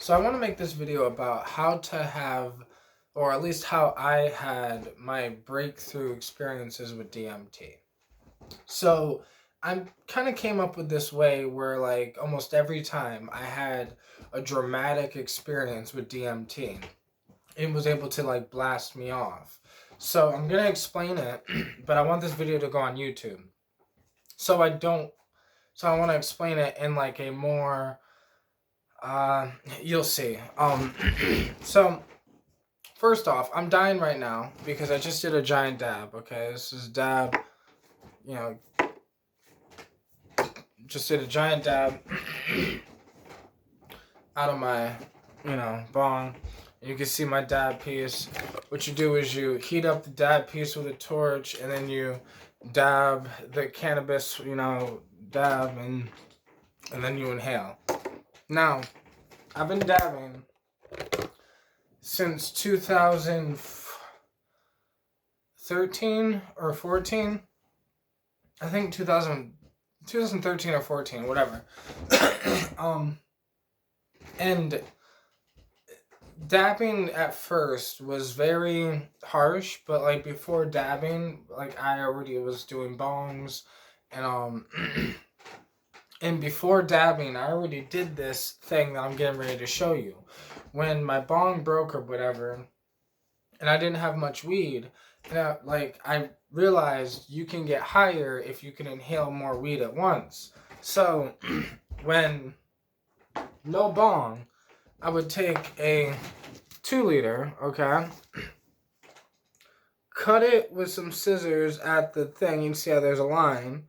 So I want to make this video about how to have, or at least how I had my breakthrough experiences with DMT. So I kind of came up with this way where like almost every time I had a dramatic experience with DMT, it was able to like blast me off. So I'm going to explain it, but I want this video to go on YouTube. So I don't, so I want to explain it in like a more you'll see. So first off, I'm dying right now because I just did a giant dab. Okay, this is dab. You know, just did a giant dab out of my, bong. You can see my dab piece. What you do is you heat up the dab piece with a torch, and then you dab the cannabis, dab, and then you inhale. Now, I've been dabbing since 2013 or 14. I think 2013 or 14, whatever. And dabbing at first was very harsh, but like before dabbing, like I already was doing bongs and and before dabbing, I already did this thing that I'm getting ready to show you. When my bong broke or whatever, and I didn't have much weed, and I realized you can get higher if you can inhale more weed at once. So when no bong, I would take a 2-liter, okay, cut it with some scissors at the thing. You can see how there's a line.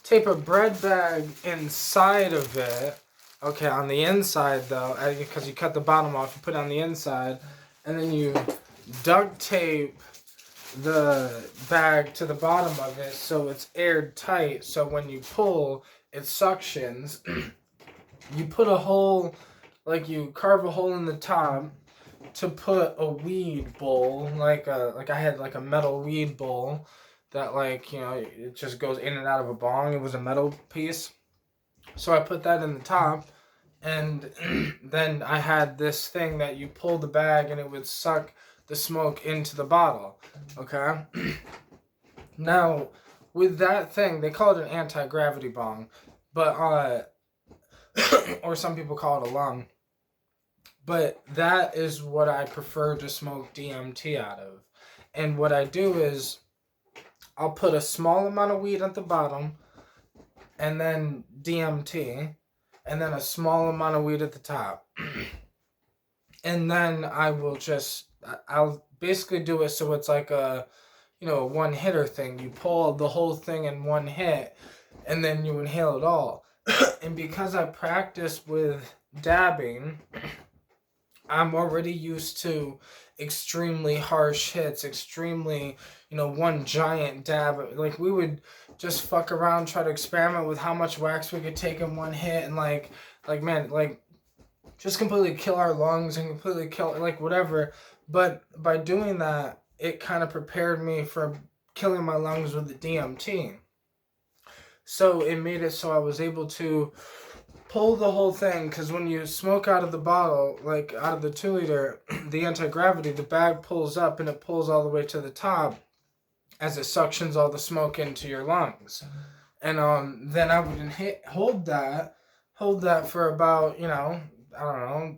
Tape a bread bag inside of it. Okay, on the inside though, because you cut the bottom off, you put it on the inside, and then you duct tape the bag to the bottom of it so it's airtight. So when you pull, it suctions. You put a hole, like you carve a hole in the top to put a weed bowl, like I had like a metal weed bowl that it just goes in and out of a bong. It was a metal piece. So I put that in the top, and then I had this thing that you pull the bag and it would suck the smoke into the bottle. Okay? Now, with that thing, they call it an anti-gravity bong, but or some people call it a lung. But that is what I prefer to smoke DMT out of. And what I do is I'll put a small amount of weed at the bottom, and then DMT, and then a small amount of weed at the top. And then I'll basically do it so it's like a one-hitter thing. You pull the whole thing in one hit, and then you inhale it all. And because I practice with dabbing, I'm already used to extremely harsh hits, extremely, one giant dab. Like, we would just fuck around, try to experiment with how much wax we could take in one hit, and just completely kill our lungs and completely kill, whatever. But by doing that, it kind of prepared me for killing my lungs with the DMT. So it made it so I was able to pull the whole thing, because when you smoke out of the bottle, like out of the 2-liter, the anti-gravity, the bag pulls up and it pulls all the way to the top as it suctions all the smoke into your lungs. And then I would hold that for about, I don't know,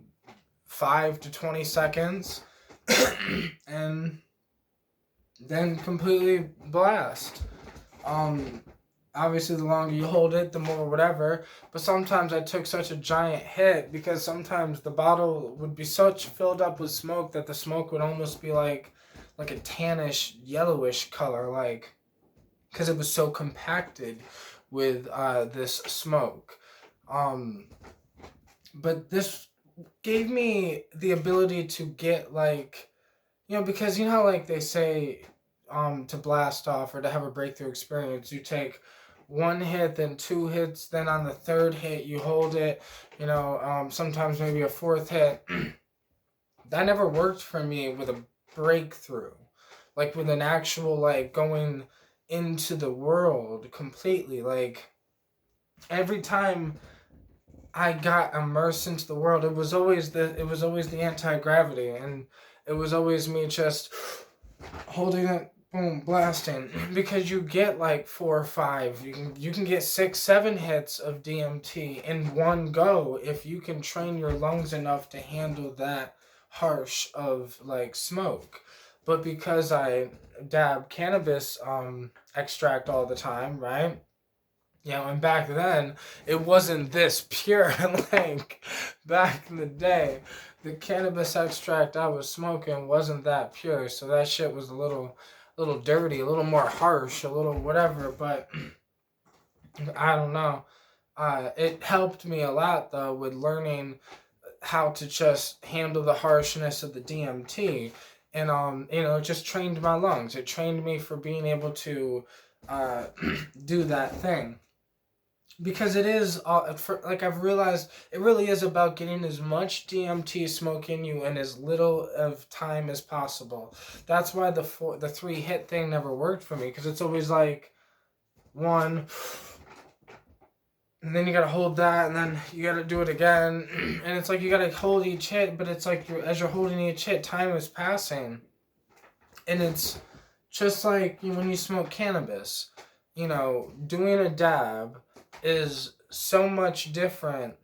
5 to 20 seconds, and then completely blast. Obviously, the longer you hold it, the more whatever. But sometimes I took such a giant hit because sometimes the bottle would be such filled up with smoke that the smoke would almost be like a tannish, yellowish color, because it was so compacted with this smoke. But this gave me the ability to get because how they say to blast off or to have a breakthrough experience, you take one hit, then 2 hits, then on the 3rd hit you hold it, sometimes maybe a 4th hit. That never worked for me with a breakthrough, with an actual going into the world completely. Every time I got immersed into the world. It was always the anti-gravity, and it was always me just holding it, boom, blasting. Because you get like 4 or 5, you can get 6, 7 hits of DMT in one go if you can train your lungs enough to handle that harsh of like smoke. But because I dab cannabis extract all the time, right? And back then it wasn't this pure. Like back in the day, the cannabis extract I was smoking wasn't that pure, so that shit was a little dirty, a little more harsh, a little whatever. But I don't know. It helped me a lot though with learning how to just handle the harshness of the DMT, and it just trained my lungs. It trained me for being able to uh, do that thing, because it is like I've realized it really is about getting as much DMT smoke in you in as little of time as possible. That's why the 3 hit thing never worked for me, because it's always like one, and then you gotta hold that, and then you gotta do it again, and it's like you gotta hold each hit, but it's like as you're holding each hit, time is passing, and it's just like when you smoke cannabis, doing a dab is so much different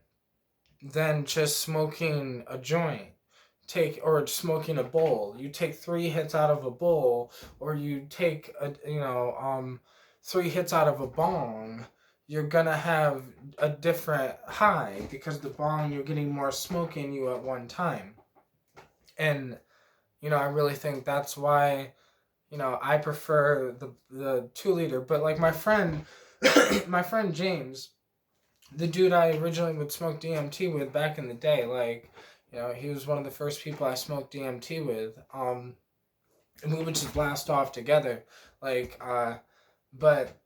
than just smoking a joint. Or smoking a bowl. You take 3 hits out of a bowl, or you take 3 hits out of a bong. You're gonna have a different high, because the bong, you're getting more smoke in you at one time. And I really think that's why I prefer the 2 liter. But like my friend, my friend James, the dude I originally would smoke DMT with back in the day, like he was one of the first people I smoked DMT with. And we would just blast off together, like but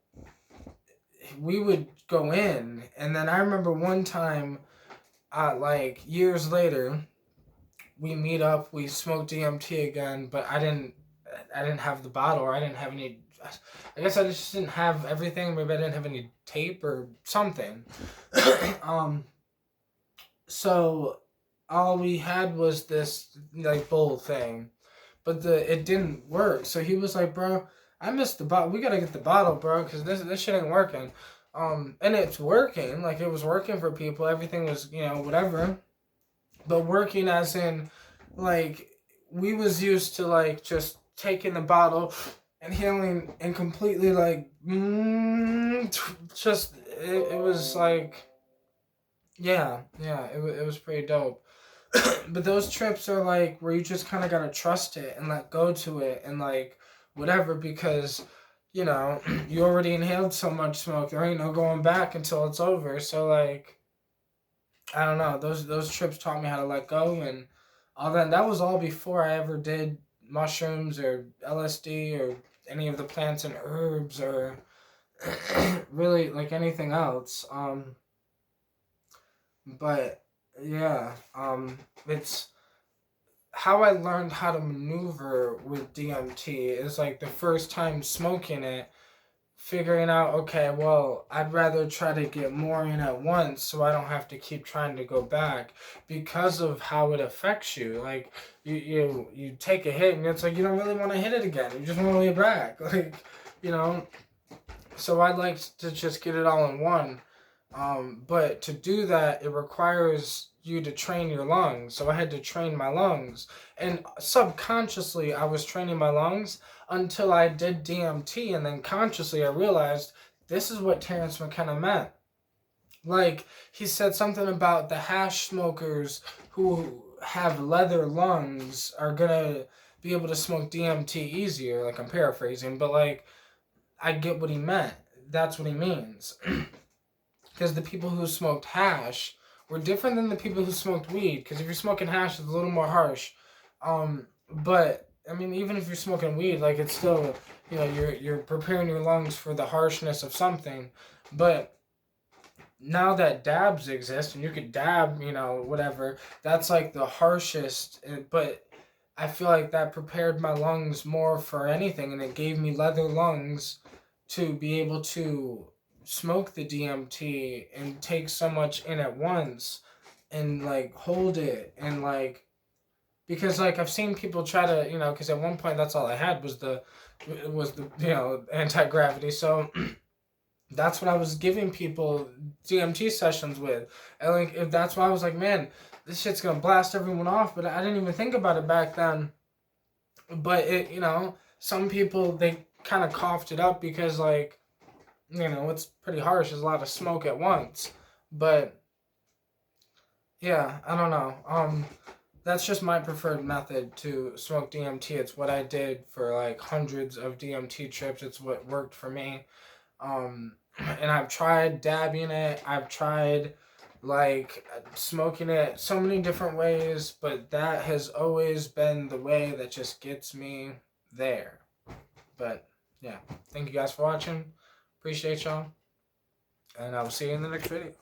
we would go in, and then I remember one time, like years later, we meet up, we smoke DMT again, but I didn't have the bottle, or I didn't have any. I guess I just didn't have everything. Maybe I didn't have any tape or something. So all we had was this like bowl thing, but it didn't work. So he was like, "Bro, I missed the bottle. We gotta get the bottle, bro, because this shit ain't working." And it's working. Like it was working for people. Everything was whatever, but working as in like we was used to like just taking the bottle and healing and completely like just it was like it was pretty dope. But those trips are like where you just kind of gotta trust it and let go to it and like whatever, because you already inhaled so much smoke, there ain't no going back until it's over. So like I don't know, those trips taught me how to let go and all that. And that was all before I ever did mushrooms or LSD or any of the plants and herbs, or really like anything else. But yeah, it's how I learned how to maneuver with DMT is like the first time smoking it, figuring out, okay, well, I'd rather try to get more in at once so I don't have to keep trying to go back, because of how it affects you. Like you take a hit and it's like you don't really want to hit it again. You just want to lay back. Like, you know. So I'd like to just get it all in one. But to do that, it requires you to train your lungs. So I had to train my lungs. And subconsciously, I was training my lungs until I did DMT. And then consciously, I realized this is what Terrence McKenna meant. Like, he said something about the hash smokers who have leather lungs are going to be able to smoke DMT easier. Like, I'm paraphrasing, but like, I get what he meant. That's what he means. Because the people who smoked hash were different than the people who smoked weed. Because if you're smoking hash, it's a little more harsh. But I mean, even if you're smoking weed, like it's still, you're preparing your lungs for the harshness of something. But now that dabs exist and you could dab, whatever, that's like the harshest. But I feel like that prepared my lungs more for anything, and it gave me leather lungs to be able to smoke the DMT and take so much in at once and like hold it and like, because like I've seen people try to, you know, because at one point that's all I had was the you know, anti-gravity. So that's what I was giving people DMT sessions with. And like if that's why I was like, man, this shit's gonna blast everyone off. But I didn't even think about it back then. But it, you know, some people they kind of coughed it up because like, you know, it's pretty harsh. There's a lot of smoke at once. But yeah, I don't know. That's just my preferred method to smoke DMT. It's what I did for like hundreds of DMT trips. It's what worked for me. And I've tried dabbing it. I've tried like smoking it so many different ways, but that has always been the way that just gets me there. But yeah, thank you guys for watching. Appreciate y'all. And I will see you in the next video.